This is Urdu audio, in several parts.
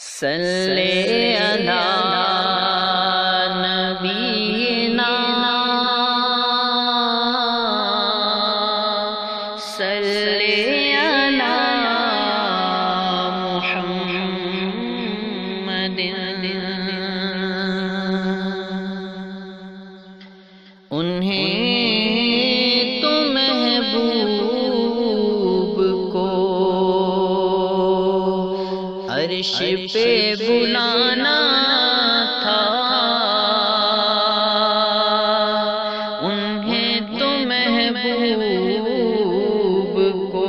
صلی علی نبینا صلی علی محمد انہیں تو محبوب کو عرش پہ بلانا تھا، انہیں تو محبوب کو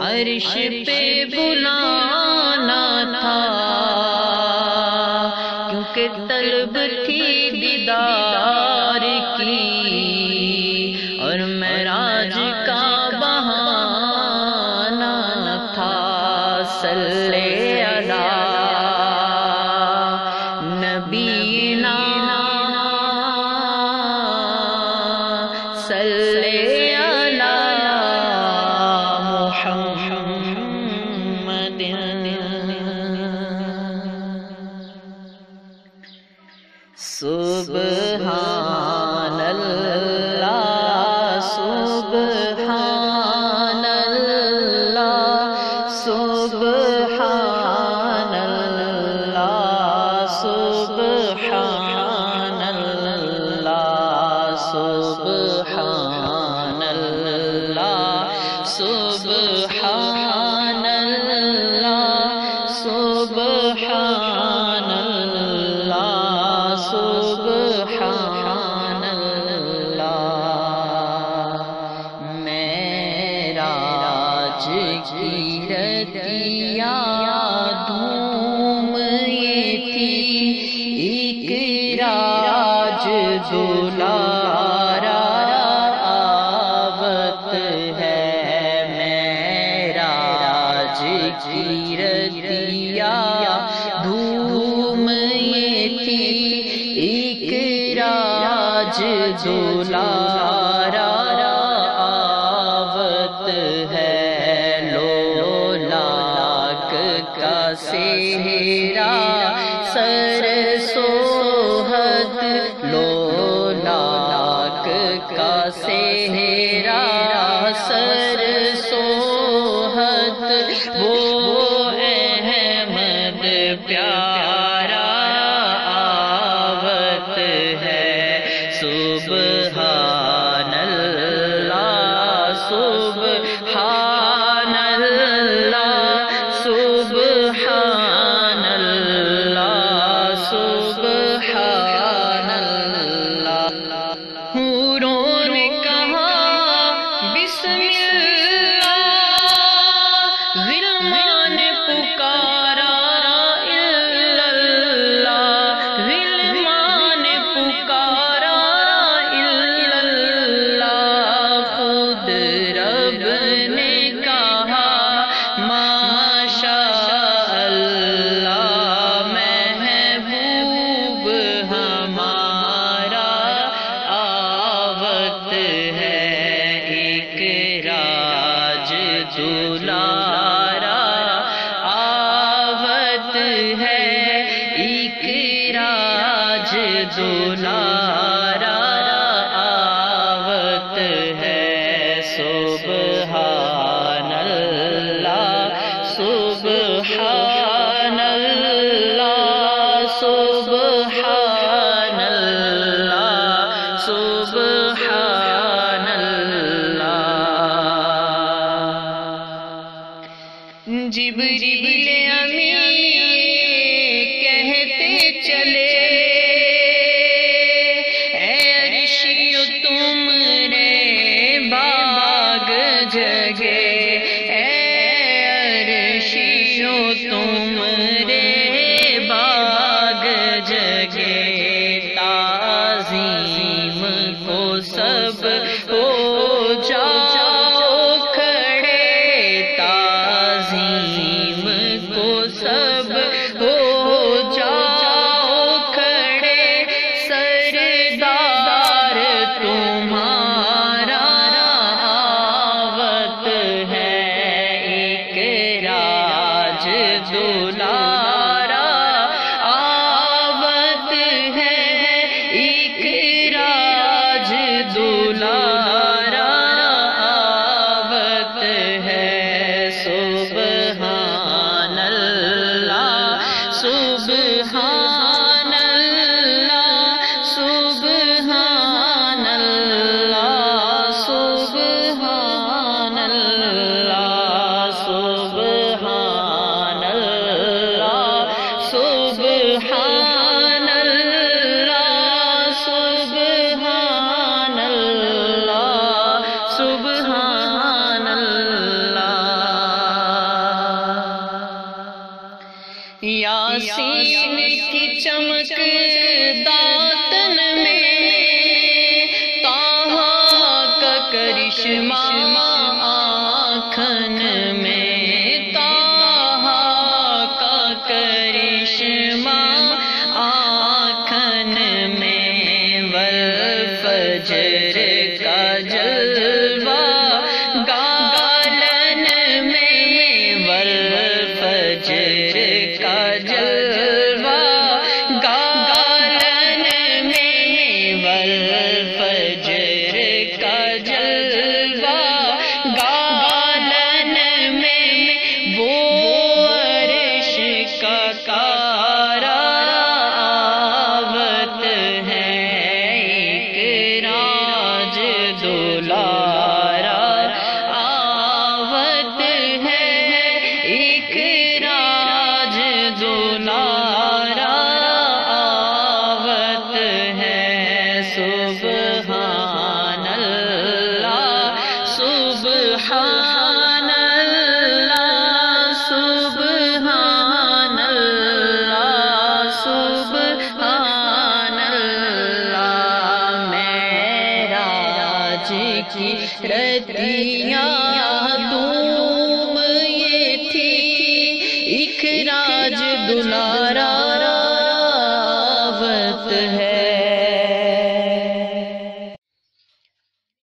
عرش پہ بلانا تھا، کیونکہ طلب تھی دیدار کی اور معراج کا بہانہ تھا۔ صلی علی نبینا صلی علی محمد سبحان اللہ سبحان اللہ سبحان اللہ سبحان اللہ سبحان اللہ سبحان اللہ سبحان اللہ سبحان اللہ۔ معراج کی رتیا دھوم یہ تھی، ایک راج دلارا آوت ہے۔ معراج کی رتیا دھوم یہ تھی، ایک راج دلارا آوت ہے۔ لولاک کا سہرا سر سوہد، لولاک کا سہرا سر سوہد، وہ احمد پیارا آوت ہے۔ سبحان اللہ سبحان اللہ سبحان اللہ سبحان اللہ۔ حوروں نے کہا بسم اللہ، غلمان نے پکارا الا اللہ، غلمان نے پکارا الا اللہ۔ خود رب نے کہا ماشاء اللہ، محبوب ہمارا آوت ہے۔ ایک راج دلارا آوت ہے، ایک راج دلارا آوت ہے۔ سبحان اللہ سبحان اللہ سبحان اللہ سبحان اللہ۔ جبریل امین کہتے چلے، اے عرشیو تم رے باغ جگے، اے عرشیو تم رے باغ جگے۔ تعظیم کو سب ہو جاؤ کھڑے، تعظیم کو سب ہو جاؤ کھڑے، سردار تمہارا آوت ہے۔ ایک راج دلارا آوت ہے ایک راج دلارا آوت ہے سبحان اللہ سبحان اللہ سبحان اللہ سبحان اللہ سبحان اللہ سبحان اللہ سبحان اللہ سبحان اللہ یاسین کی چمک داتن میں طٰہٰ کا کرشمہ آنکھن میں طٰہٰ کا کرشمہ آنکھن میں والفجر کا جلوہ گالن میں والفجر کا جلوہ گالن میں والفجر کا جلوہ گالن میں وہ عرش کا کارا آوت ہے ایک راج دلارا آوت ہے ایک راج دلارا آوت ہے سبحان اللہ سبحان اللہ سبحان اللہ سبحان اللہ معراج کی رتیاں